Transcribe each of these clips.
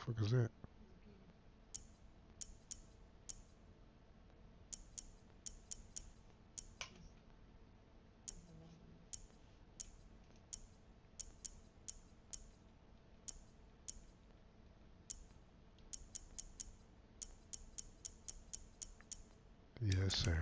What the fuck is that? Yes, sir.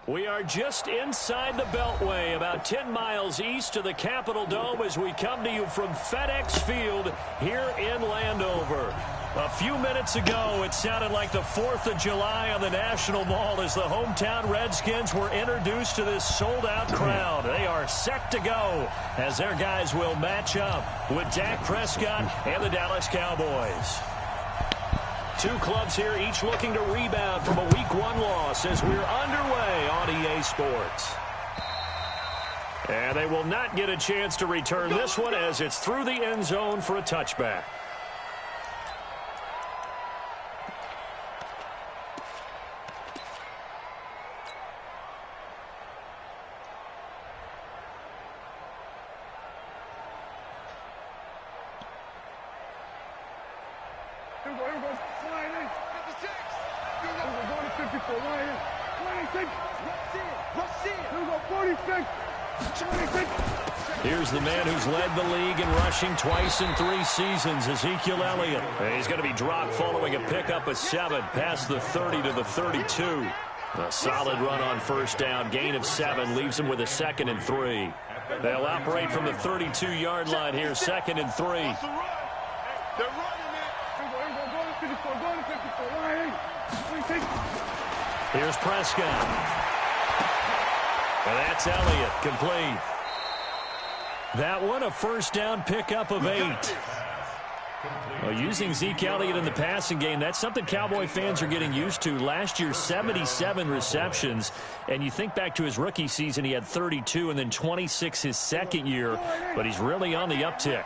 We are just inside the Beltway, about 10 miles east of the Capitol Dome as we come to you from FedEx Field here in Landover. A few minutes ago, it sounded like the 4th of July on the National Mall as the hometown Redskins were introduced to this sold-out crowd. They are set to go as their guys will match up with Dak Prescott and the Dallas Cowboys. Two clubs here, each looking to rebound from a Week 1 loss as we're underway on EA Sports. And they will not get a chance to return this one as it's through the end zone for a touchback. Here's the man who's led the league in rushing twice in 3 seasons, Ezekiel Elliott. He's going to be dropped following a pickup of 7 past the 30 to the 32. A solid run on first down, gain of 7, leaves him with a 2nd and 3. They'll operate from the 32-yard line here, 2nd and 3. Here's Prescott. And that's Elliott, complete. That one, a first down pickup of 8. Well, using Zeke Elliott in the passing game, that's something Cowboy fans are getting used to. Last year, 77 receptions. And you think back to his rookie season, he had 32 and then 26 his second year. But he's really on the uptick.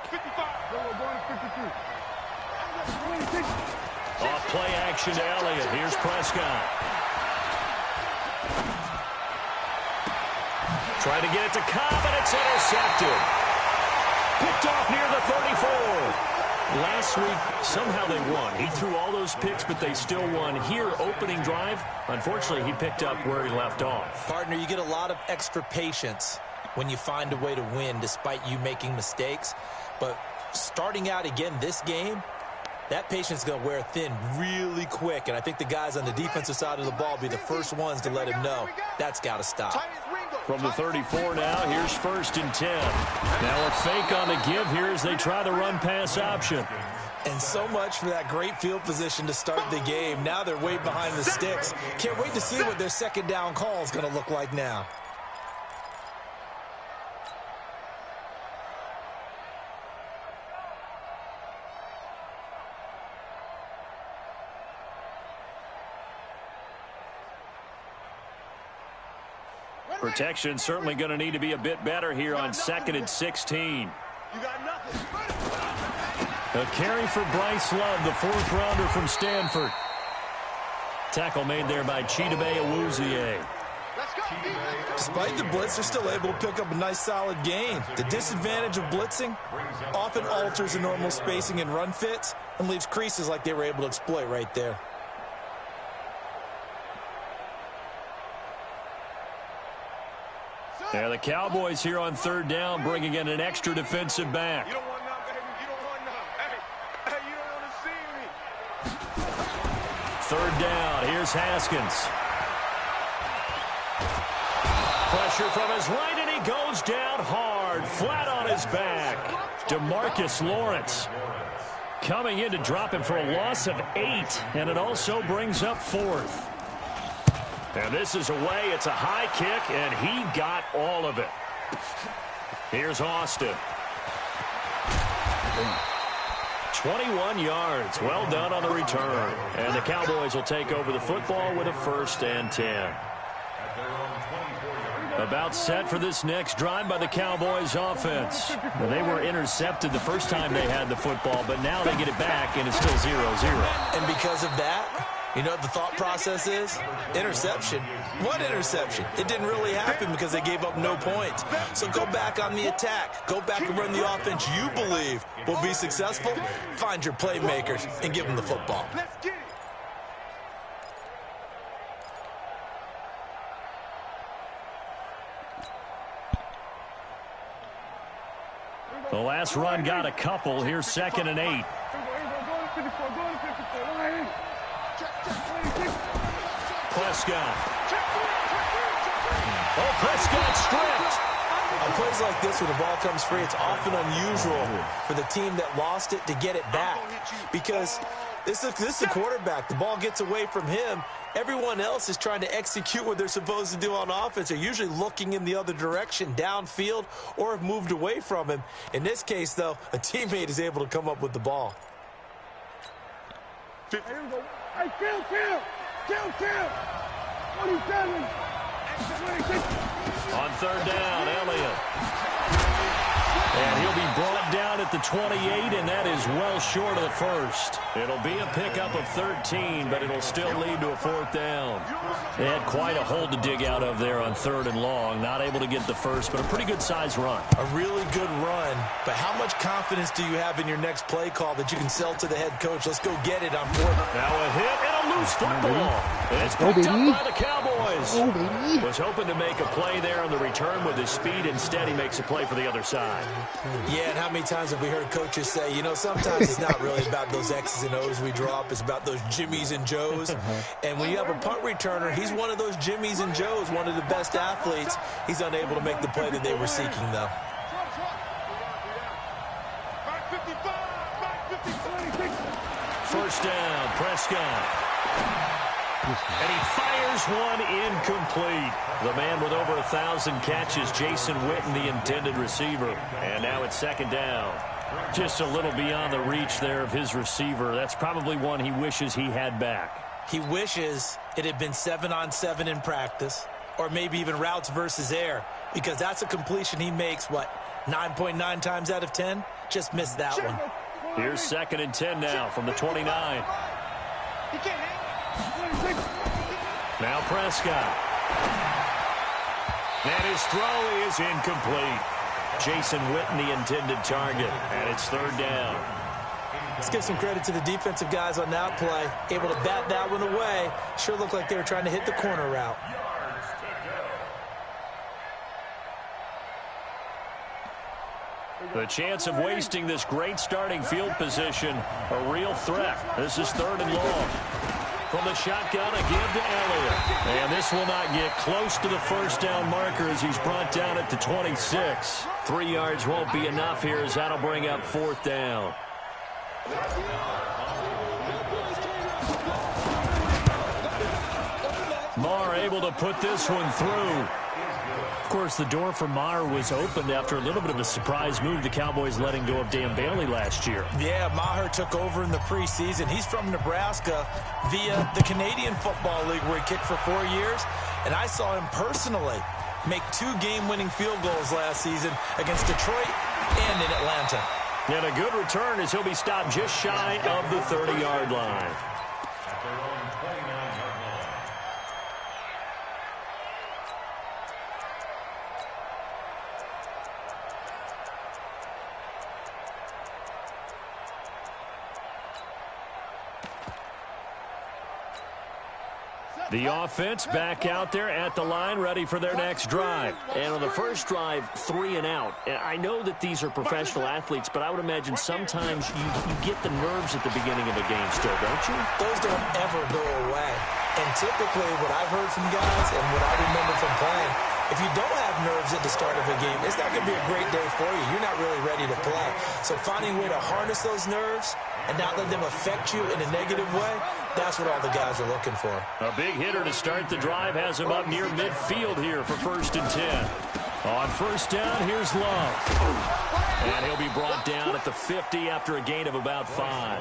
Off play action to Elliott. Here's Prescott. Trying to get it to Cobb, and it's intercepted. Picked off near the 34. Last week, somehow they won. He threw all those picks, but they still won. Here, opening drive, unfortunately, he picked up where he left off. Partner, you get a lot of extra patience when you find a way to win despite you making mistakes. But starting out again this game, that patience is going to wear thin really quick. And I think the guys on the defensive side of the ball will be the first ones to let him know that's got to stop. From the 34 now, here's 1st and 10. Now a fake on the give here as they try the run-pass option. And so much for that great field position to start the game. Now they're way behind the sticks. Can't wait to see what their second down call is going to look like now. Protection certainly going to need to be a bit better here on 2nd and 16. A carry for Bryce Love, the 4th-rounder from Stanford. Tackle made there by Chidobe Awuzie. Despite the blitz, they're still able to pick up a nice, solid gain. The disadvantage of blitzing often alters the normal spacing and run fits and leaves creases like they were able to exploit right there. Yeah, the Cowboys here on 3rd down bringing in an extra defensive back. third down. Here's Haskins. Pressure from his right, and he goes down hard, flat on his back. DeMarcus Lawrence coming in to drop him for a loss of 8, and it also brings up 4th. And this is away. It's a high kick, and he got all of it. Here's Austin. 21 yards. Well done on the return. And the Cowboys will take over the football with a 1st and 10. About set for this next drive by the Cowboys offense. Well, they were intercepted the first time they had the football, but now they get it back, and it's still 0-0. And because of that, you know what the thought process is? Interception. What interception? It didn't really happen because they gave up no points. So go back on the attack. Go back and run the offense you believe will be successful. Find your playmakers and give them the football. The last run got a couple. Here's 2nd and 8. Prescott. Oh, Prescott stripped. On plays like this where the ball comes free, it's often unusual for the team that lost it to get it back. Because this is the quarterback. The ball gets away from him. Everyone else is trying to execute what they're supposed to do on offense. They're usually looking in the other direction, downfield, or have moved away from him. In this case, though, a teammate is able to come up with the ball. Hey, kill! 27! On 3rd down, Elliott. And he'll be brought down at the 28, and that is well short of the 1st. It'll be a pickup of 13, but it'll still lead to a 4th down. They had quite a hole to dig out of there on 3rd and long. Not able to get the 1st, but a pretty good-sized run. A really good run, but how much confidence do you have in your next play call that you can sell to the head coach? Let's go get it on 4th. Now a hit and a loose football. And it's picked up by the Cowboys. Was hoping to make a play there on the return with his speed. Instead, he makes a play for the other side. Yeah, and how many times have we heard coaches say, you know, sometimes it's not really about those X's and O's we draw up. It's about those Jimmies and Joes. And when you have a punt returner, he's one of those Jimmies and Joes, one of the best athletes. He's unable to make the play that they were seeking, though. First down, Prescott. And he fires one incomplete. The man with over 1,000 catches, Jason Witten, the intended receiver. And now it's 2nd down. Just a little beyond the reach there of his receiver. That's probably one he wishes he had back. He wishes it had been 7-on-7 in practice, or maybe even routes versus air, because that's a completion he makes, what, 9.9 times out of 10? Just missed that one. Here's 2nd and 10 now from the 29. Now Prescott. And his throw is incomplete. Jason Witten, the intended target, and it's 3rd down. Let's give some credit to the defensive guys on that play. Able to bat that one away. Sure looked like they were trying to hit the corner route. The chance of wasting this great starting field position, a real threat. This is 3rd and long. From the shotgun, a give to Elliott. And this will not get close to the 1st down marker as he's brought down at the 26. 3 yards won't be enough here as that'll bring up 4th down. Maher able to put this one through. Of course, the door for Maher was opened after a little bit of a surprise move. The Cowboys letting go of Dan Bailey last year. Yeah, Maher took over in the preseason. He's from Nebraska via the Canadian Football League where he kicked for 4 years. And I saw him personally make 2 game-winning field goals last season against Detroit and in Atlanta. And a good return as he'll be stopped just shy of the 30-yard line. The offense back out there at the line, ready for their next drive. And on the first drive, 3 and out. And I know that these are professional athletes, but I would imagine sometimes you get the nerves at the beginning of a game still, don't you? Those don't ever go away. And typically what I've heard from guys and what I remember from playing, if you don't have nerves at the start of a game, it's not going to be a great day for you. You're not really ready to play. So finding a way to harness those nerves and not let them affect you in a negative way, that's what all the guys are looking for. A big hitter to start the drive has him up near midfield here for 1st and 10. On 1st down, here's Love. And he'll be brought down at the 50 after a gain of about 5.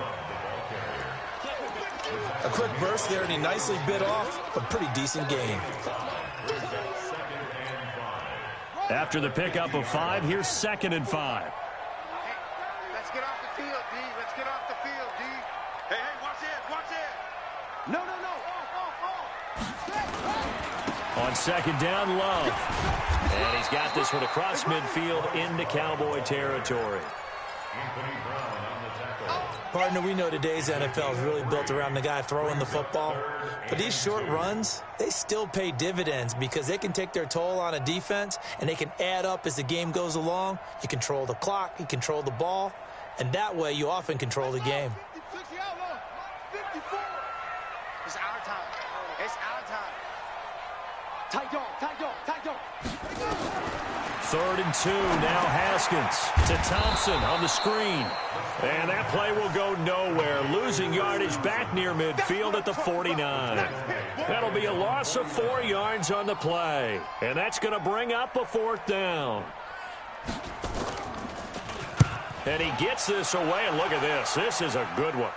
A quick burst there, and he nicely bit off a pretty decent gain. After the pickup of 5, here's 2nd and 5. Let's get off the field, D. Let's get off the field, D. Hey, watch it, watch it. No. On 2nd down, Love. And he's got this one across midfield into Cowboy territory. Partner, we know today's NFL is really built around the guy throwing the football. But these short runs, they still pay dividends because they can take their toll on a defense and they can add up as the game goes along. You control the clock, you control the ball, and that way you often control the game. 54. It's our time. It's our time. Tight dog. 3rd and 2, now Haskins to Thompson on the screen. And that play will go nowhere, losing yardage back near midfield at the 49. That'll be a loss of 4 yards on the play. And that's going to bring up a 4th down. And he gets this away, and look at this. This is a good one.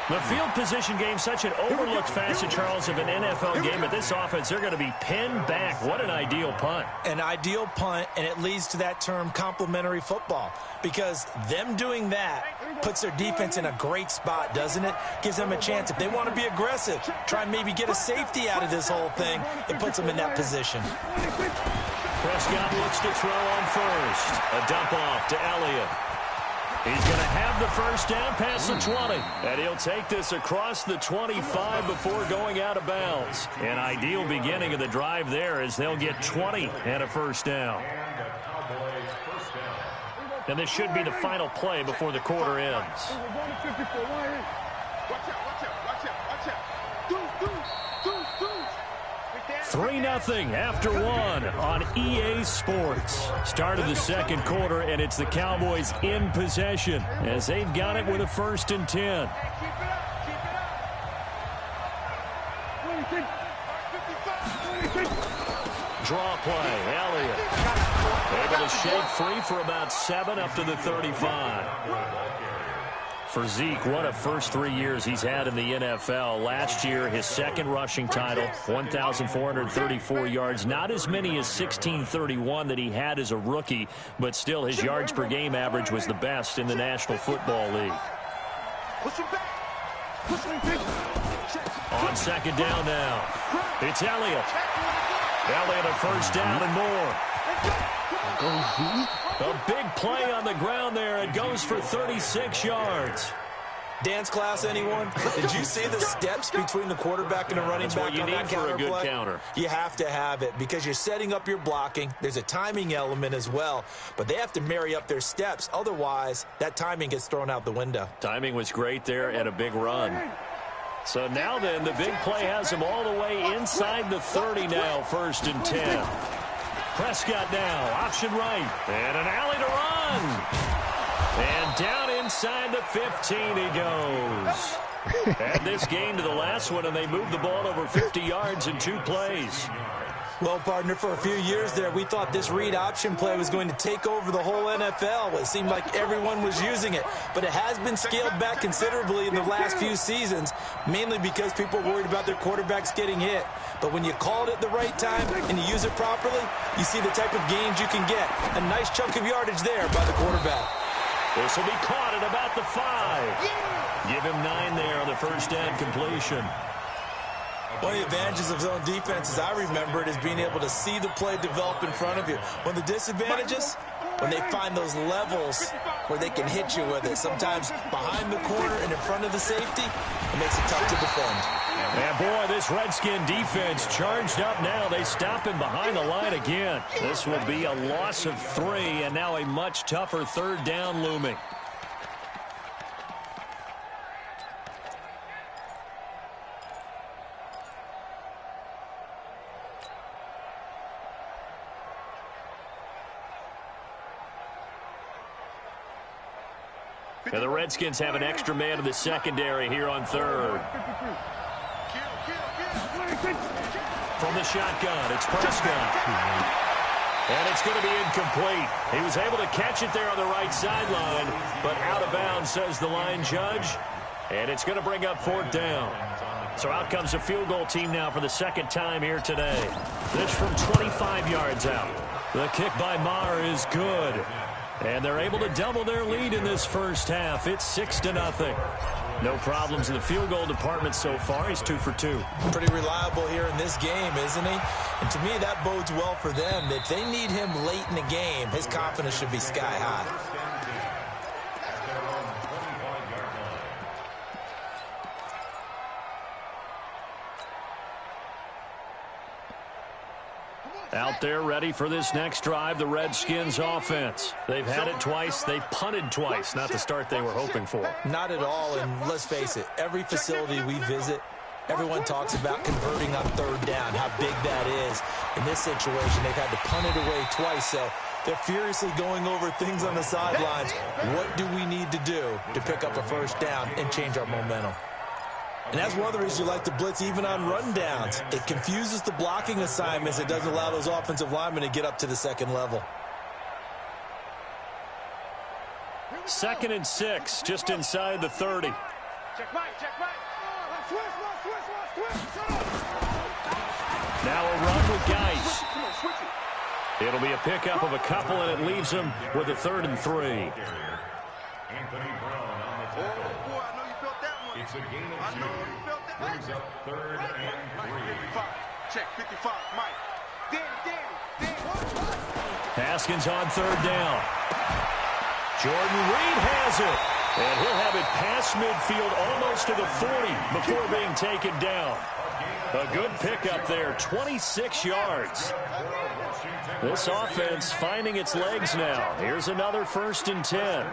The field position game, such an overlooked facet, Charles, of an NFL game. But this offense, they're going to be pinned back. What an ideal punt. An ideal punt, and it leads to that term complementary football. Because them doing that puts their defense in a great spot, doesn't it? Gives them a chance. If they want to be aggressive, try and maybe get a safety out of this whole thing, it puts them in that position. Prescott looks to throw on 1st. A dump off to Elliott. He's going to have the 1st down past the 20. And he'll take this across the 25 before going out of bounds. An ideal beginning of the drive there as they'll get 20 and a 1st down. And this should be the final play before the quarter ends. 3-0 after 1 on EA Sports. Start of the 2nd quarter, and it's the Cowboys in possession as they've got it with a 1st and 10. Draw play, Elliott. Able to shake free for about 7 up to the 35. For Zeke, what a first 3 years he's had in the NFL. Last year, his 2nd rushing title, 1,434 yards. Not as many as 1,631 that he had as a rookie, but still his yards per game average was the best in the National Football League. On 2nd down now, it's Elliott. Elliott a 1st down and more. A big play on the ground there. It goes for 36 yards. Dance class, anyone? Did you see the steps between the quarterback and the running back on that counter play? That's what you need for a good counter. You have to have it because you're setting up your blocking. There's a timing element as well, but they have to marry up their steps. Otherwise, that timing gets thrown out the window. Timing was great there and a big run. So now then, the big play has him all the way inside the 30 now, 1st and 10. Prescott now, option right, and an alley to run. And down inside the 15 he goes. Add this game to the last one, and they moved the ball over 50 yards in 2 plays. Well, partner, for a few years there, we thought this read option play was going to take over the whole NFL. It seemed like everyone was using it, but it has been scaled back considerably in the last few seasons, mainly because people are worried about their quarterbacks getting hit. But when you call it at the right time and you use it properly, you see the type of gains you can get. A nice chunk of yardage there by the quarterback. This will be caught at about the 5. Give him 9 there on the 1st down completion. One of the advantages of zone defense, as I remember it, is being able to see the play develop in front of you. One of the disadvantages, when they find those levels where they can hit you with it, sometimes behind the corner and in front of the safety, it makes it tough to defend. And boy, this Redskin defense charged up now. They stop him behind the line again. This will be a loss of 3, and now a much tougher third down looming. Now the Redskins have an extra man in the secondary here on third. From the shotgun, it's Prescott. And it's going to be incomplete. He was able to catch it there on the right sideline, but out of bounds, says the line judge. And it's going to bring up 4th down. So out comes a field goal team now for the second time here today. This from 25 yards out. The kick by Maher is good. And they're able to double their lead in this first half. It's 6-0. No problems in the field goal department so far. He's 2 for 2. Pretty reliable here in this game, isn't he? And to me, that bodes well for them. If they need him late in the game, his confidence should be sky high. Out there ready for this next drive, the Redskins offense. They've had it twice. They've punted twice. Not the start they were hoping for. Not at all, and let's face it, every facility we visit, everyone talks about converting on third down, how big that is. In this situation, they've had to punt it away twice, so they're furiously going over things on the sidelines. What do we need to do to pick up a first down and change our momentum? And that's one of the reasons you like to blitz even on rundowns. It confuses the blocking assignments. It doesn't allow those offensive linemen to get up to the second level. 2nd and 6, just inside the 30. Check right, check right. Now a run with Geis. It'll be a pickup of a couple, and it leaves them with a 3rd and 3. It's a gain of 2. Brings up 3rd and 3. 55. Check 55. Mike. Danny. Haskins on 3rd down. Jordan Reed has it. And he'll have it past midfield almost to the 40 before being taken down. A good pickup there, 26 yards. This offense finding its legs now. Here's another 1st and 10.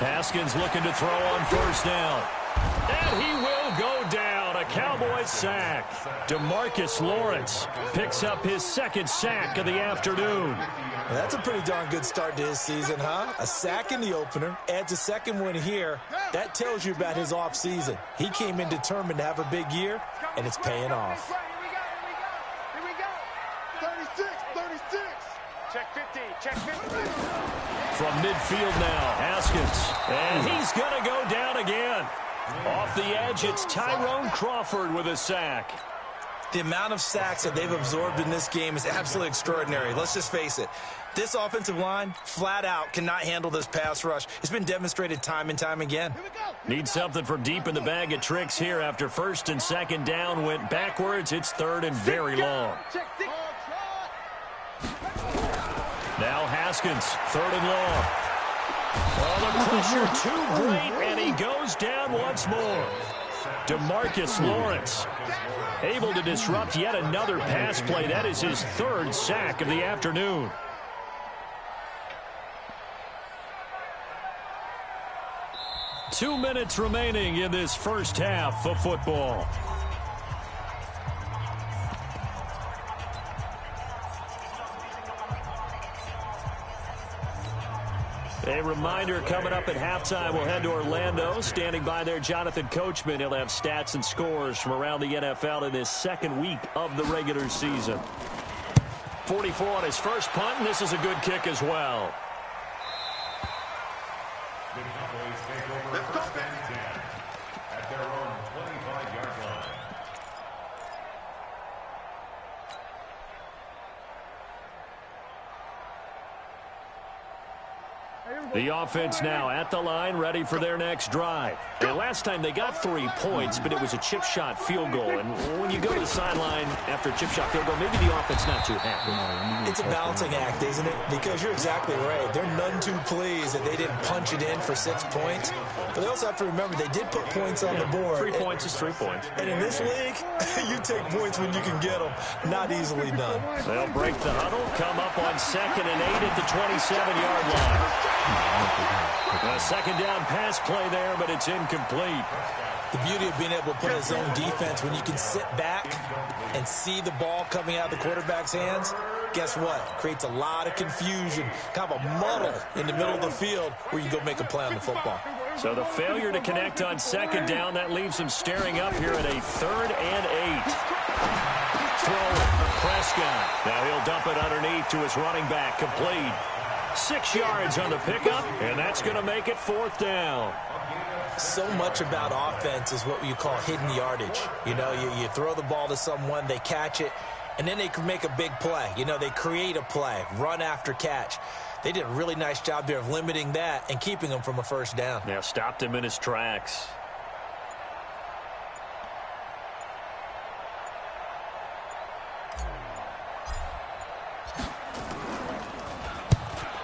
Haskins looking to throw on 1st down. And he will go down. A Cowboys sack. DeMarcus Lawrence picks up his 2nd sack of the afternoon. That's a pretty darn good start to his season, huh? A sack in the opener, adds a 2nd one here. That tells you about his offseason. He came in determined to have a big year, and it's paying off. Here we go. 36. Check 50. Check 50. From midfield now, Haskins. And he's going to go down again. Off the edge, it's Tyrone Crawford with a sack. The amount of sacks that they've absorbed in this game is absolutely extraordinary. Let's just face it. This offensive line, flat out, cannot handle this pass rush. It's been demonstrated time and time again. Need something from deep in the bag of tricks here after 1st and 2nd down went backwards. It's 3rd and very long. Now Haskins, 3rd and long. Oh, the pressure too great, and he goes down once more. DeMarcus Lawrence able to disrupt yet another pass play. That is his 3rd sack of the afternoon. Two minutes remaining in this first half of football. A reminder coming up at halftime, we'll head to Orlando. Standing by there, Jonathan Coachman. He'll have stats and scores from around the NFL in this 2nd week of the regular season. 44 on his first punt, and this is a good kick as well. Let's go, at their own 25-yard line. The offense now at the line, ready for their next drive. And last time they got 3 points, but it was a chip shot field goal. And when you go to the sideline after a chip shot field goal, maybe the offense not too happy. It's a balancing act, isn't it? Because you're exactly right. They're none too pleased that they didn't punch it in for 6 points. But they also have to remember they did put points on the board. 3 points is 3 points. And in this league, you take points when you can get them. Not easily done. They'll break the huddle, come up on 2nd and 8 at the 27-yard line. A second down pass play there, but it's incomplete. The beauty of being able to put his own defense when you can sit back and see the ball coming out of the quarterback's hands, guess what? Creates a lot of confusion, kind of a muddle in the middle of the field where you go make a play on the football. So the failure to connect on 2nd down, that leaves him staring up here at a 3rd and 8. Throw, Prescott. Now he'll dump it underneath to his running back, complete. 6 yards on the pickup, and that's going to make it 4th down. So much about offense is what you call hidden yardage. You know, you throw the ball to someone, they catch it, and then they can make a big play. You know, they create a play, run after catch. They did a really nice job there of limiting that and keeping him from a 1st down. Yeah, stopped him in his tracks.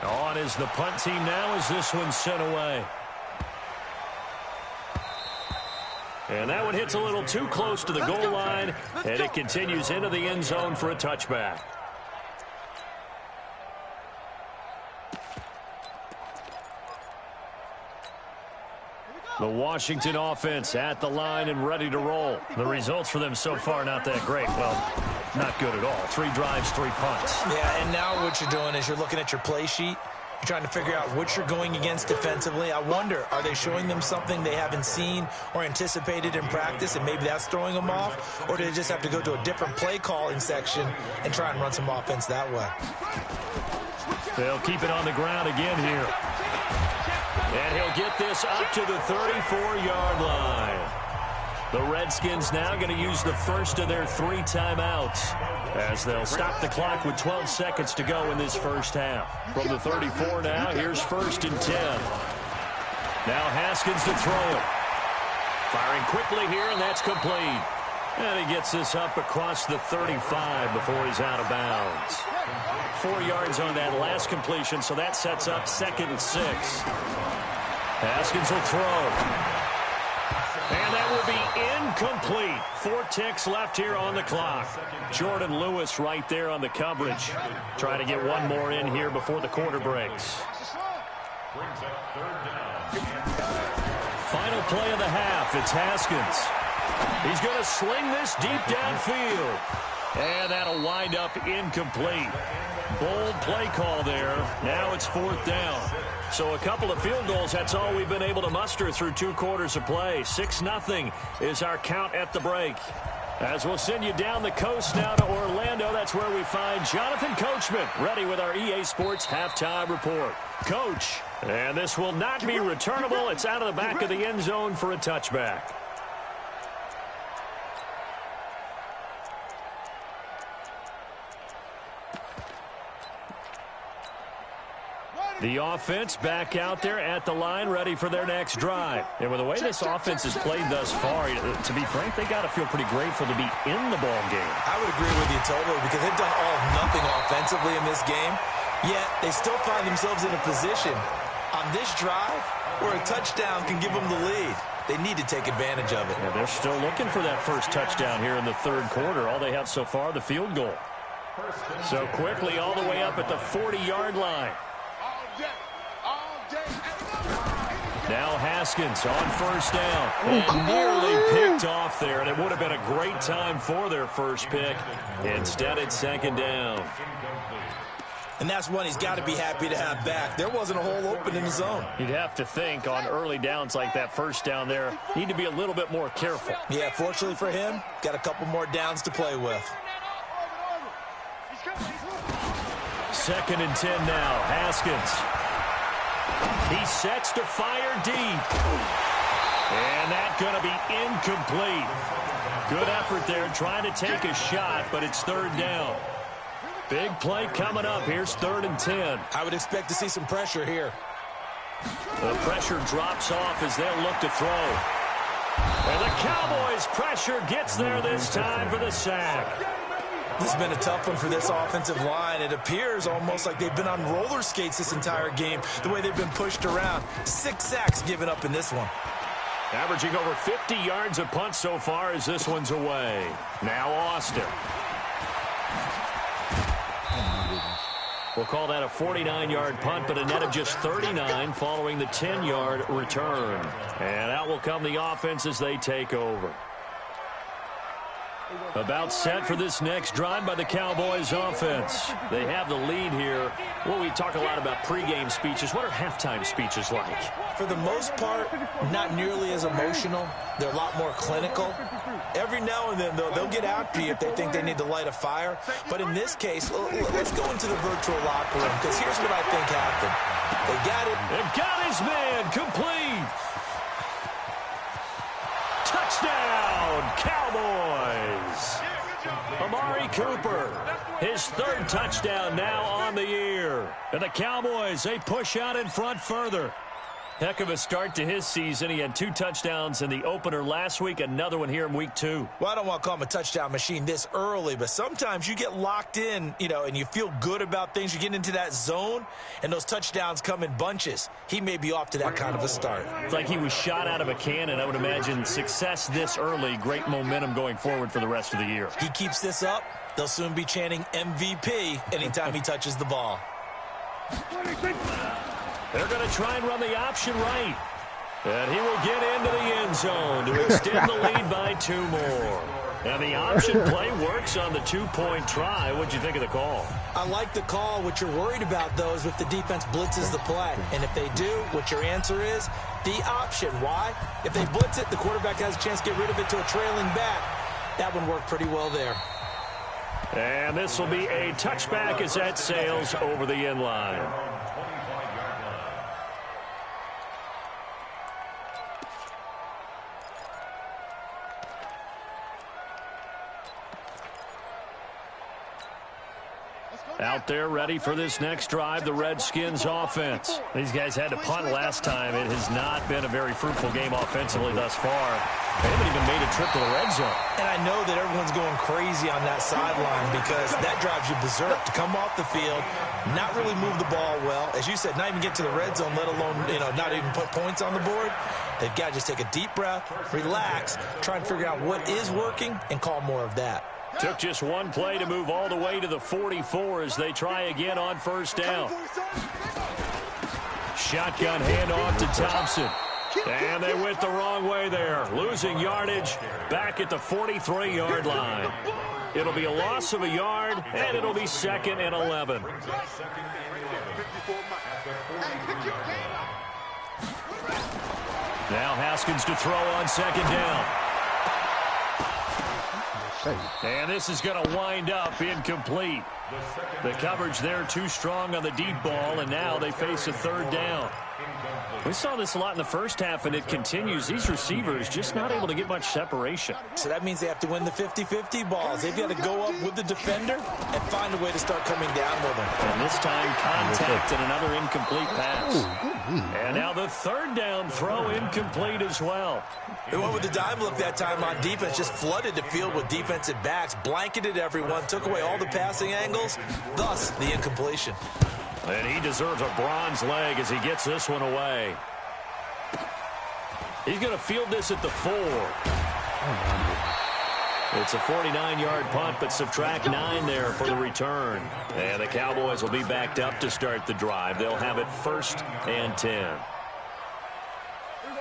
On is the punt team now as this one's sent away. And that one hits a little too close to the goal line, and it continues into the end zone for a touchback. The Washington offense at the line and ready to roll. The results for them so far not that great. Well, not good at all. 3 drives, 3 punts. Yeah, and now what you're doing is you're looking at your play sheet. You're trying to figure out what you're going against defensively. I wonder, are they showing them something they haven't seen or anticipated in practice, and maybe that's throwing them off? Or do they just have to go to a different play calling section and try and run some offense that way? They'll keep it on the ground again here. And he'll get this up to the 34-yard line. The Redskins now going to use the first of their 3 timeouts as they'll stop the clock with 12 seconds to go in this first half. From the 34 now, here's 1st and 10. Now Haskins to throw it. Firing quickly here, and that's complete. And he gets this up across the 35 before he's out of bounds. 4 yards on that last completion, so that sets up 2nd and 6. Haskins will throw. And that will be incomplete. 4 ticks left here on the clock. Jordan Lewis right there on the coverage. Trying to get one more in here before the quarter breaks. Final play of the half. It's Haskins. He's going to sling this deep downfield. And that'll wind up incomplete. Bold play call there. Now it's 4th down. So a couple of field goals, that's all we've been able to muster through 2 quarters of play. 6-0 is our count at the break. As we'll send you down the coast now to Orlando, that's where we find Jonathan Coachman, ready with our EA Sports Halftime Report. Coach, and this will not be returnable. It's out of the back of the end zone for a touchback. The offense back out there at the line, ready for their next drive. And with the way this offense has played thus far, to be frank, they got to feel pretty grateful to be in the ball game. I would agree with you totally, because they've done all or nothing offensively in this game, yet they still find themselves in a position on this drive where a touchdown can give them the lead. They need to take advantage of it. Yeah, they're still looking for that first touchdown here in the 3rd quarter. All they have so far, the field goal. So quickly all the way up at the 40-yard line. Now Haskins on 1st down. And nearly picked off there. And it would have been a great time for their first pick. Instead, it's 2nd down. And that's one he's got to be happy to have back. There wasn't a hole open in the zone. You'd have to think on early downs like that 1st down there, need to be a little bit more careful. Yeah, fortunately for him, got a couple more downs to play with. 2nd and 10 now. Haskins. He sets to fire deep. And that's going to be incomplete. Good effort there trying to take a shot, but it's 3rd down. Big play coming up. Here's 3rd and 10. I would expect to see some pressure here. The pressure drops off as they'll look to throw. And the Cowboys' pressure gets there this time for the sack. This has been a tough one for this offensive line. It appears almost like they've been on roller skates this entire game, the way they've been pushed around. 6 sacks given up in this one. Averaging over 50 yards a punt so far as this one's away. Now Austin. We'll call that a 49-yard punt, but a net of just 39 following the 10-yard return. And out will come the offense as they take over. About set for this next drive by the Cowboys offense. They have the lead here. Well, we talk a lot about pregame speeches. What are halftime speeches like? For the most part, not nearly as emotional. They're a lot more clinical. Every now and then, though, they'll get after you if they think they need to light a fire. But in this case, let's go into the virtual locker room, because here's what I think happened. They got it. They've got his man complete. Touchdown, Cowboys. Amari Cooper, his 3rd touchdown now on the year. And the Cowboys, they push out in front further. Heck of a start to his season. He had 2 touchdowns in the opener last week, another one here in week 2. Well, I don't want to call him a touchdown machine this early, but sometimes you get locked in, and you feel good about things. You get into that zone, and those touchdowns come in bunches. He may be off to that kind of a start. It's like he was shot out of a cannon. I would imagine success this early, great momentum going forward for the rest of the year. He keeps this up, they'll soon be chanting MVP anytime he touches the ball. They're going to try and run the option right. And he will get into the end zone to extend the lead by 2 more. And the option play works on the 2-point try. What'd you think of the call? I like the call. What you're worried about, though, is if the defense blitzes the play. And if they do, what your answer is? The option. Why? If they blitz it, the quarterback has a chance to get rid of it to a trailing back. That one worked pretty well there. And this will be a touchback as that sails over the end line. Out there ready for this next drive, the Redskins offense. These guys had to punt last time. It has not been a very fruitful game offensively thus far. They haven't even made a trip to the red zone. And I know that everyone's going crazy on that sideline because that drives you berserk to come off the field, not really move the ball well. As you said, not even get to the red zone, let alone, not even put points on the board. They've got to just take a deep breath, relax, try and figure out what is working, and call more of that. Took just one play to move all the way to the 44 as they try again on 1st down. Shotgun handoff to Thompson. And they went the wrong way there. Losing yardage back at the 43-yard line. It'll be a loss of a yard, and it'll be 2nd and 11. Now Haskins to throw on 2nd down. And this is going to wind up incomplete. The coverage there too strong on the deep ball, and now they face a 3rd down. We saw this a lot in the first half, and it continues. These receivers just not able to get much separation. So that means they have to win the 50-50 balls. They've got to go up with the defender and find a way to start coming down with them. And this time, contact and another incomplete pass. And now the 3rd down throw incomplete as well. They went with the dime look that time on defense, just flooded the field with defensive backs, blanketed everyone, took away all the passing angles, thus the incompletion. And he deserves a bronze leg as he gets this one away. He's going to field this at the 4. It's a 49-yard punt, but subtract 9 there for the return. And the Cowboys will be backed up to start the drive. They'll have it 1st and 10.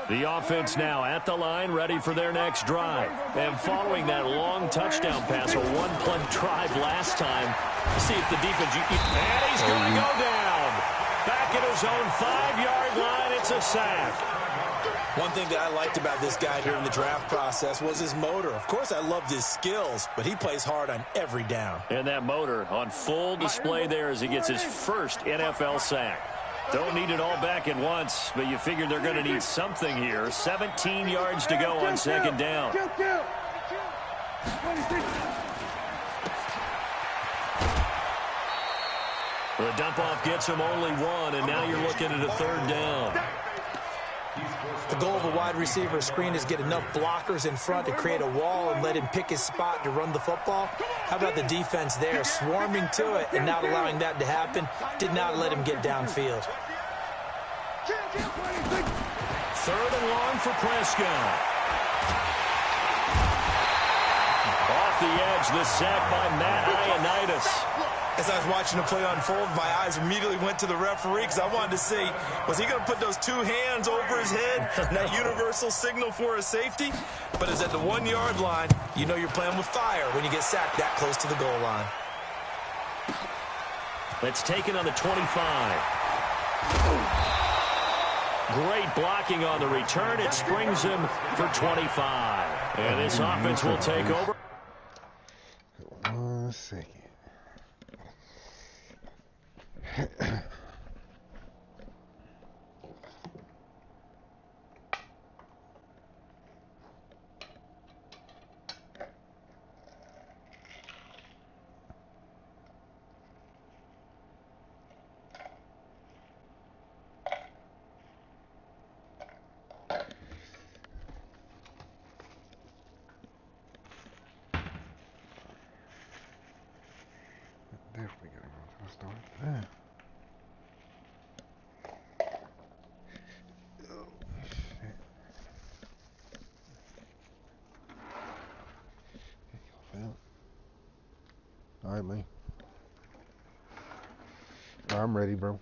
The offense now at the line, ready for their next drive. And following that long touchdown pass, a 1-play drive last time, see if the defense... And he's going to go down. Back at his own 5-yard line, it's a sack. One thing that I liked about this guy during the draft process was his motor. Of course, I loved his skills, but he plays hard on every down. And that motor on full display there as he gets his first NFL sack. Don't need it all back at once, but you figure they're going to need something here. 17 yards to go on 2nd down. The dump-off gets him only one, and now you're looking at a third down. The goal of a wide receiver screen is get enough blockers in front to create a wall and let him pick his spot to run the football. How about the defense there, swarming to it and not allowing that to happen? Did not let him get downfield. Third and long for Prescott. Off the edge, the sack by Matt Ioannidis. As I was watching the play unfold, my eyes immediately went to the referee because I wanted to see, was he going to put those two hands over his head, that universal signal for a safety? But it's at the 1 yard line. You know you're playing with fire when you get sacked that close to the goal line. It's taken on the 25. Great blocking on the return. It springs him for 25. And this offense will take over. 1 second. Definitely gotta go to the store. Yeah. All right, man. I'm ready, bro.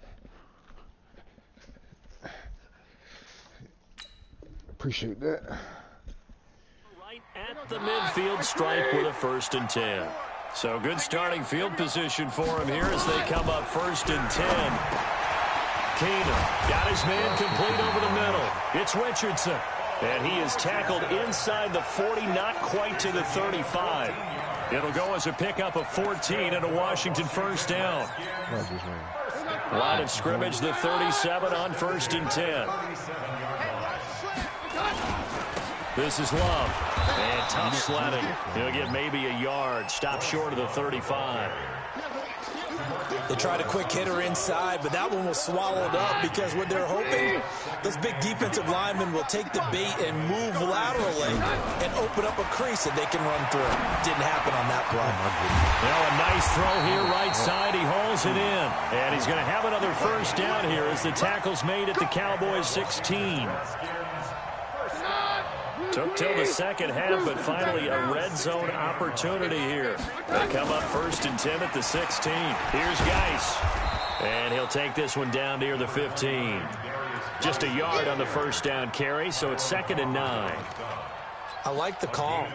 Appreciate that. Right at the midfield stripe with a 1st and 10. So good starting field position for him here as they come up 1st and 10. Keenum got his man complete over the middle. It's Richardson. And he is tackled inside the 40, not quite to the 35. It'll go as a pickup of 14 and a Washington 1st down. Line of scrimmage, the 37 on 1st and 10. This is Love. And tough sledding. He'll get maybe a yard. Stop short of the 35. They tried a quick hitter inside, but that one was swallowed up because what they're hoping, those big defensive linemen will take the bait and move laterally and open up a crease that they can run through. Didn't happen on that play. Now a nice throw here right side. He hauls it in. And he's going to have another 1st down here as the tackle's made at the Cowboys 16. Took till the second half, but finally a red zone opportunity here. They come up 1st and 10 at the 16. Here's Geis. And he'll take this one down near the 15. Just a yard on the 1st down carry, so it's 2nd and 9. I like the call.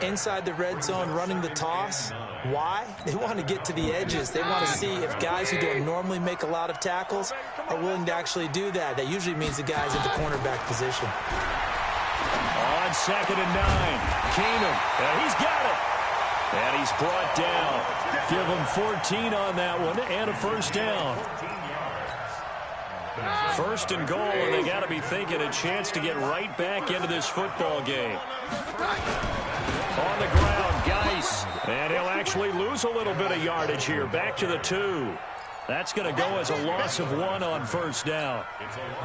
Inside the red zone, running the toss. Why? They want to get to the edges. They want to see if guys who don't normally make a lot of tackles are willing to actually do that. That usually means the guys at the cornerback position. On 2nd and 9, Keenum, and he's got it. And he's brought down. Give him 14 on that one and a 1st down. 1st and goal, and they got to be thinking a chance to get right back into this football game. On the ground, Geis, and he'll actually lose a little bit of yardage here. Back to the 2. That's going to go as a loss of 1 on 1st down.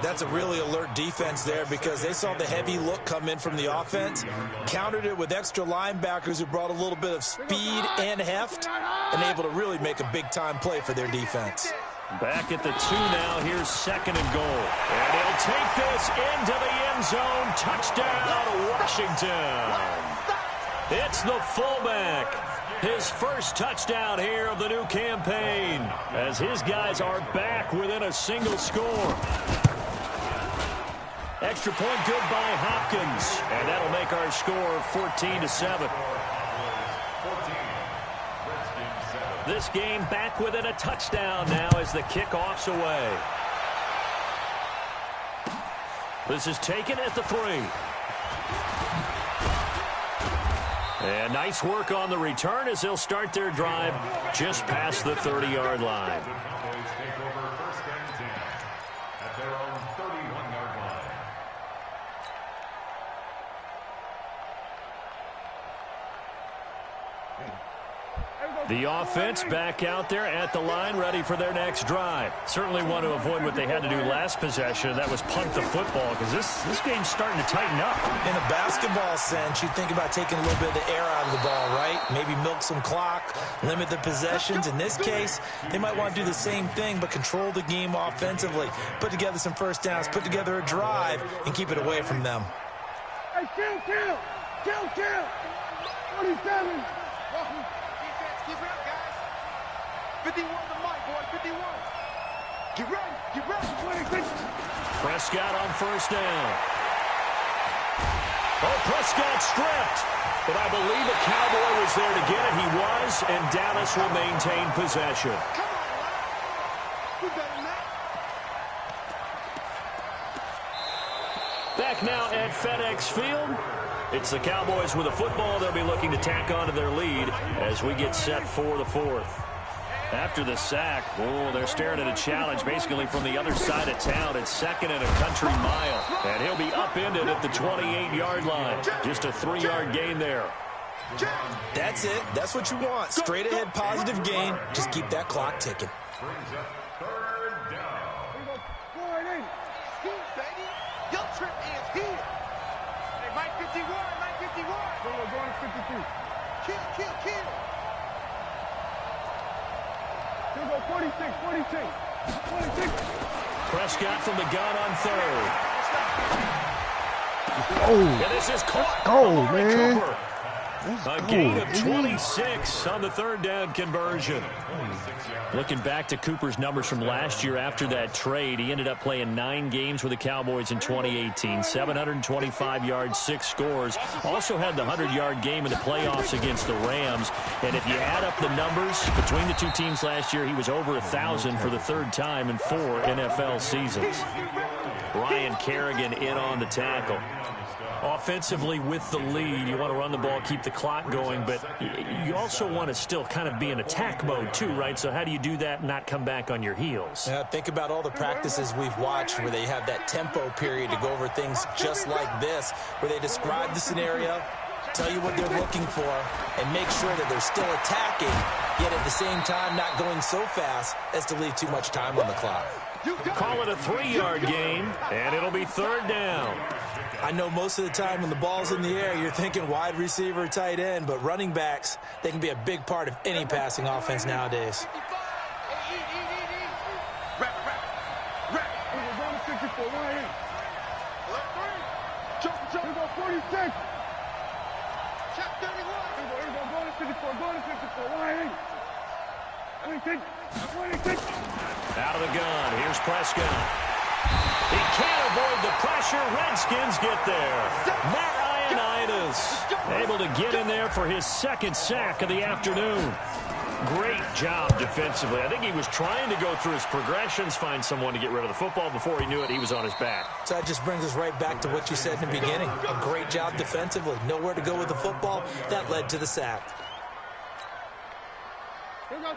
That's a really alert defense there because they saw the heavy look come in from the offense, countered it with extra linebackers who brought a little bit of speed and heft, and able to really make a big-time play for their defense. Back at the 2 now. Here's 2nd and goal. And he'll take this into the end zone. Touchdown, Washington. It's the fullback. His 1st touchdown here of the new campaign as his guys are back within a single score. Extra point good by Hopkins, and that'll make our score 14-7. This game back within a touchdown now as the kickoff's away. This is taken at the 3. And nice work on the return as they'll start their drive just past the 30-yard line. Cowboys take over 1st and 10 at their own 31-yard line. The offense back out there at the line, ready for their next drive. Certainly want to avoid what they had to do last possession. That was punt the football, because this game's starting to tighten up. In a basketball sense, you think about taking a little bit of the air out of the ball, right? Maybe milk some clock, limit the possessions. In this case, they might want to do the same thing, but control the game offensively. Put together some first downs, put together a drive, and keep it away from them. Hey, kill! 47. Keep it up, guys. 51 the mic, boy. 51. Get ready. 26. Prescott on first down. Oh, Prescott stripped. But I believe a Cowboy was there to get it. He was, and Dallas will maintain possession. Come on, man. You better than that. Back now at FedEx Field. It's the Cowboys with a football. They'll be looking to tack on to their lead as we get set for the fourth. After the sack, they're staring at a challenge basically from the other side of town. It's second and a country mile. And he'll be upended at the 28-yard line. Just a 3-yard gain there. That's it. That's what you want. Straight ahead positive gain. Just keep that clock ticking. Brings up third down. Baby, your trip is here. Hey, Mike 51. We're going to 53. Kill. Here go 46. Prescott from the gun on third. Oh, And this is caught. go, Amari man. Cooper. A gain of 26 on the third down conversion. Looking back to Cooper's numbers from last year after that trade, he ended up playing 9 games with the Cowboys in 2018. 725 yards, 6 scores. Also had the 100-yard game in the playoffs against the Rams. And if you add up the numbers between the two teams last year, he was over 1,000 for the third time in 4 NFL seasons. Ryan Kerrigan in on the tackle. Offensively with the lead, you want to run the ball, keep the clock going, but you also want to still kind of be in attack mode too, right? So how do you do that and not come back on your heels? Yeah, think about all the practices we've watched where they have that tempo period to go over things just like this, where they describe the scenario, tell you what they're looking for, and make sure that they're still attacking, yet at the same time not going so fast as to leave too much time on the clock. Call it a 3-yard gain, and it'll be third down. I know most of the time when the ball's in the air, you're thinking wide receiver, tight end, but running backs, they can be a big part of any passing offense nowadays. Rap. We're going to 64. Right in. Jump. We're going 46. Check 31. We're going to 54. Right in. 26. Out of the gun, here's Prescott. He can't avoid the pressure. Redskins get there. Matt Ioannidis able to get in there for his second sack of the afternoon. Great job defensively. I think he was trying to go through his progressions, find someone to get rid of the football. Before he knew it, he was on his back. So that just brings us right back to what you said in the beginning. A great job defensively. Nowhere to go with the football. That led to the sack.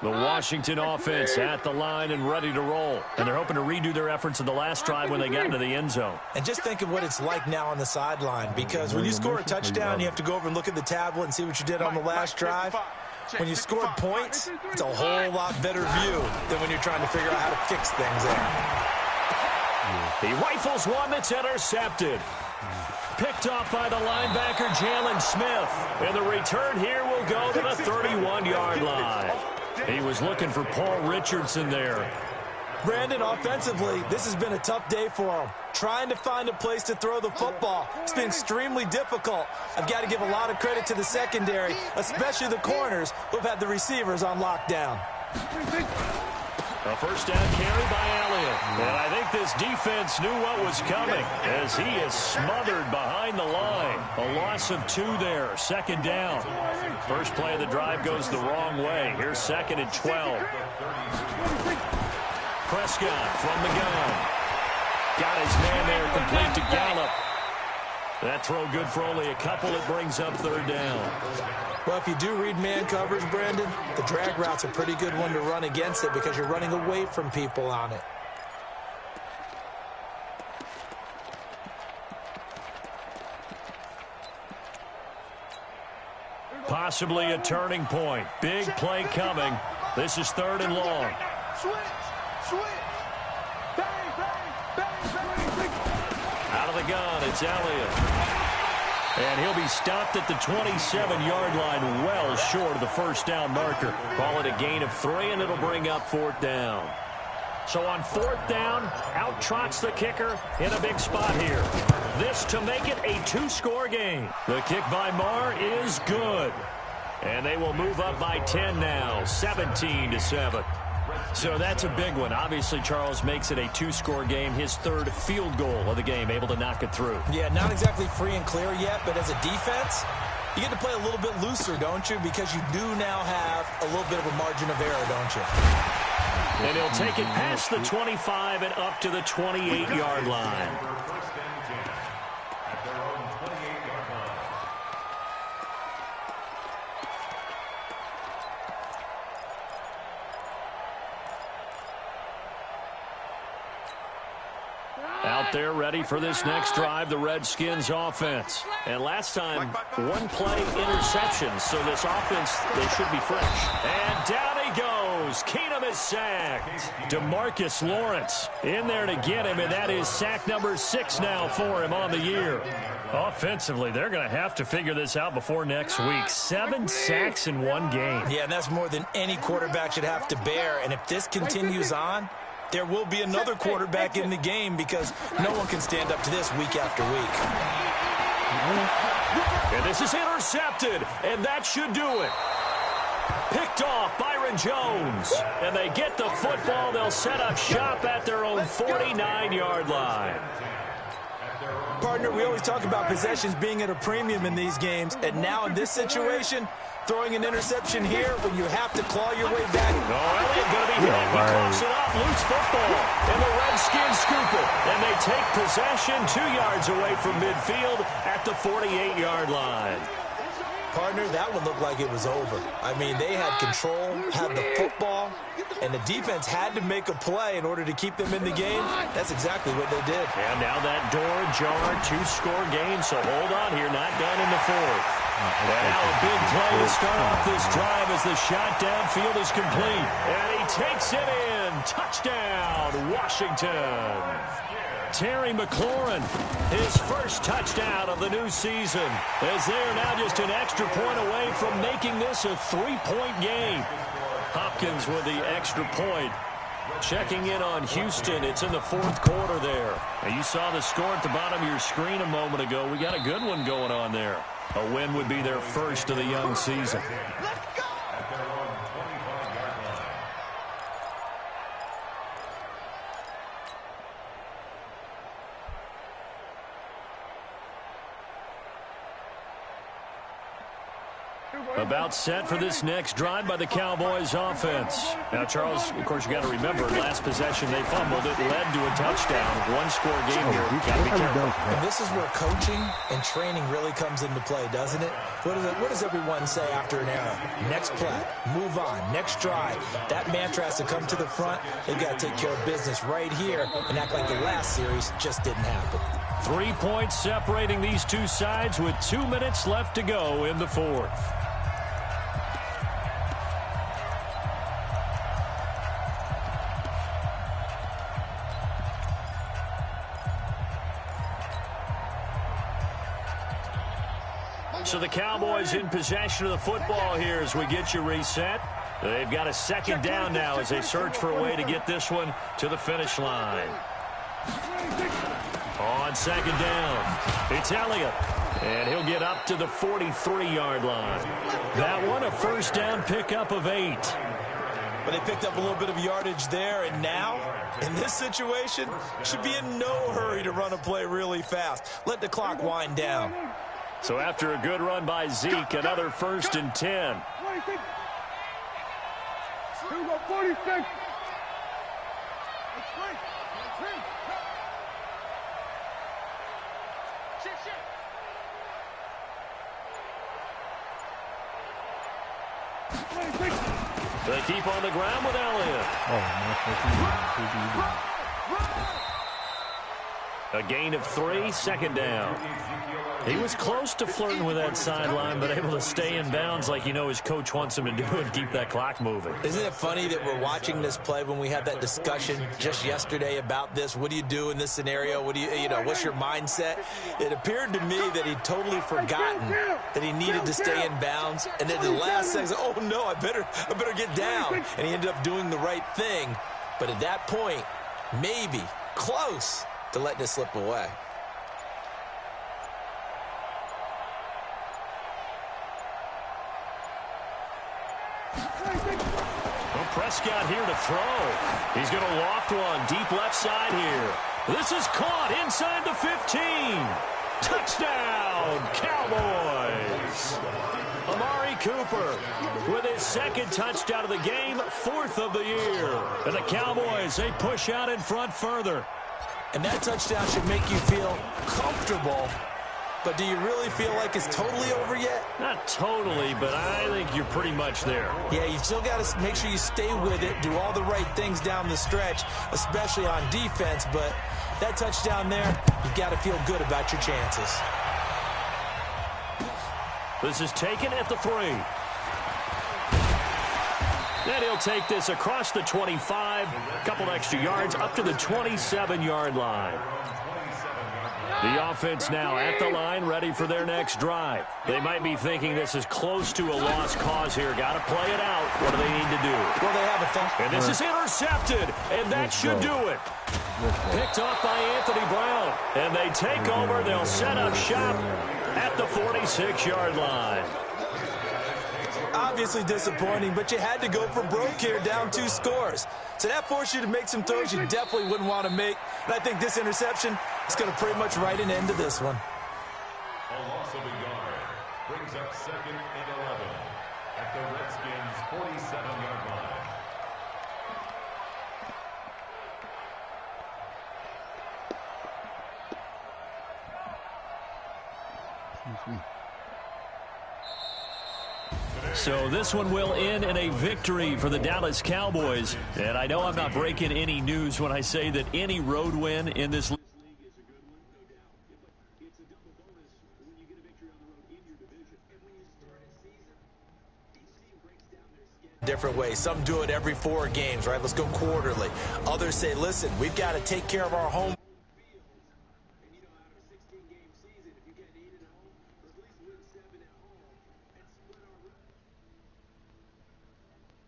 The Washington offense at the line and ready to roll. And they're hoping to redo their efforts in the last drive when they got into the end zone. And just think of what it's like now on the sideline, because when you score a touchdown, you have to go over and look at the tablet and see what you did on the last drive. When you scored points, it's a whole lot better view than when you're trying to figure out how to fix things there. He rifles one that's intercepted. Picked off by the linebacker, Jalen Smith. And the return here will go to the 31-yard line. He was looking for Paul Richardson there. Brandon, offensively, this has been a tough day for him. Trying to find a place to throw the football. It's been extremely difficult. I've got to give a lot of credit to the secondary, especially the corners who've had the receivers on lockdown. A first down carry by Elliott. And I think this defense knew what was coming as he is smothered behind the line. A loss of 2 there. Second down. First play of the drive goes the wrong way. Here's second and 12. Prescott from the gun. Got his man there, complete to Gallup. That throw good for only a couple. It brings up third down. Well, if you do read man coverage, Brandon, the drag route's a pretty good one to run against it because you're running away from people on it. possibly a turning point. Big play coming. This is 3rd and long. Switch. Bang, bang. Out of the gun, it's Elliott. And he'll be stopped at the 27-yard line, well short of the first down marker. Call it a gain of 3, and it'll bring up 4th down. So on 4th down, out trots the kicker in a big spot here. This to make it a 2-score game. The kick by Marr is good. And they will move up by 10 now, 17-7. So that's a big one. Obviously, Charles makes it a 2-score game, his 3rd field goal of the game, able to knock it through. Yeah, not exactly free and clear yet, but as a defense, you get to play a little bit looser, don't you? Because you do now have a little bit of a margin of error, don't you? And he'll take it past the 25 and up to the 28-yard line. First and 10 at their own 28-yard line. Out there ready for this next drive, the Redskins offense. And last time, 1 play interception, so this offense, they should be fresh. And down he goes. Keenum is sacked. DeMarcus Lawrence in there to get him, and that is sack number 6 now for him on the year. Offensively, they're going to have to figure this out before next week. 7 sacks in 1 game. Yeah, and that's more than any quarterback should have to bear. And if this continues on, there will be another quarterback in the game because no one can stand up to this week after week. And this is intercepted, and that should do it. Picked off Byron Jones. And they get the football. They'll set up shop at their own 49-yard line. Partner, we always talk about possessions being at a premium in these games, and now in this situation, throwing an interception here when you have to claw your way back. Oh, Elliott going to be hit. He coughs it up, loose football. And the Redskins scoop it. And they take possession 2 yards away from midfield at the 48-yard line. Partner, that one looked like it was over. I mean, they had control, had the football, and the defense had to make a play in order to keep them in the game. That's exactly what they did. And now that door ajar, 2-score game, so hold on here, not done in the 4th. And now a big play to start off this drive as the shot downfield is complete. And he takes it in. Touchdown, Washington. Terry McLaurin, his first touchdown of the new season, as they are now just an extra point away from making this a 3-point game. Hopkins with the extra point. Checking in on Houston. It's in the 4th quarter there. And you saw the score at the bottom of your screen a moment ago. We got a good one going on there. A win would be their first of the young season. About set for this next drive by the Cowboys offense. Now, Charles, of course, you got to remember, last possession they fumbled. It led to a touchdown. 1-score game here. Got to be careful. And this is where coaching and training really comes into play, doesn't it? What does everyone say after an error? Next play, move on, next drive. That mantra has to come to the front. They've got to take care of business right here and act like the last series just didn't happen. 3 points separating these two sides with 2 minutes left to go in the 4th. So the Cowboys in possession of the football here as we get you reset. They've got a 2nd down now as they search for a way to get this one to the finish line. On 2nd down, it's Elliott. And he'll get up to the 43-yard line. That one a 1st down pickup of 8. But they picked up a little bit of yardage there, and now, in this situation, should be in no hurry to run a play really fast. Let the clock wind down. So after a good run by Zeke, another 1st and 10. 46. They keep on the ground with Elliott. A gain of 3, second down. He was close to flirting with that sideline, but able to stay in bounds like his coach wants him to do and keep that clock moving. Isn't it funny that we're watching this play when we had that discussion just yesterday about this? What do you do in this scenario? What do what's your mindset? It appeared to me that he'd totally forgotten that he needed to stay in bounds. And then the last second, oh no, I better get down. And he ended up doing the right thing. But at that point, maybe close to letting it slip away. Prescott here to throw. He's going to loft one deep left side here. This is caught inside the 15. Touchdown, Cowboys. Amari Cooper with his second touchdown of the game, 4th of the year. And the Cowboys, they push out in front further. And that touchdown should make you feel comfortable. But do you really feel like it's totally over yet? Not totally, but I think you're pretty much there. Yeah, you still got to make sure you stay with it, do all the right things down the stretch, especially on defense. But that touchdown there, you've got to feel good about your chances. This is taken at the 3. Then he'll take this across the 25, a couple extra yards up to the 27-yard line. The offense now at the line, ready for their next drive. They might be thinking this is close to a lost cause here. Got to play it out. What do they need to do? Well, they have a thought. And this is intercepted, and that should do it. Picked off by Anthony Brown. And they take over. They'll set up shop at the 46-yard line. Obviously disappointing, but you had to go for broke here, down 2 scores. So that forced you to make some throws you definitely wouldn't want to make. And I think this interception is going to pretty much write an end to this one. A loss of a yard brings up 2nd and 11 at the Redskins' 47-yard line. Excuse me. So this one will end in a victory for the Dallas Cowboys. And I know I'm not breaking any news when I say that any road win in this league is a good one, no doubt. But it's a double bonus when you get a victory on the road in your division. And when you start a season, each team breaks down their schedule different ways. Some do it every 4 games, right? Let's go quarterly. Others say, listen, we've got to take care of our home.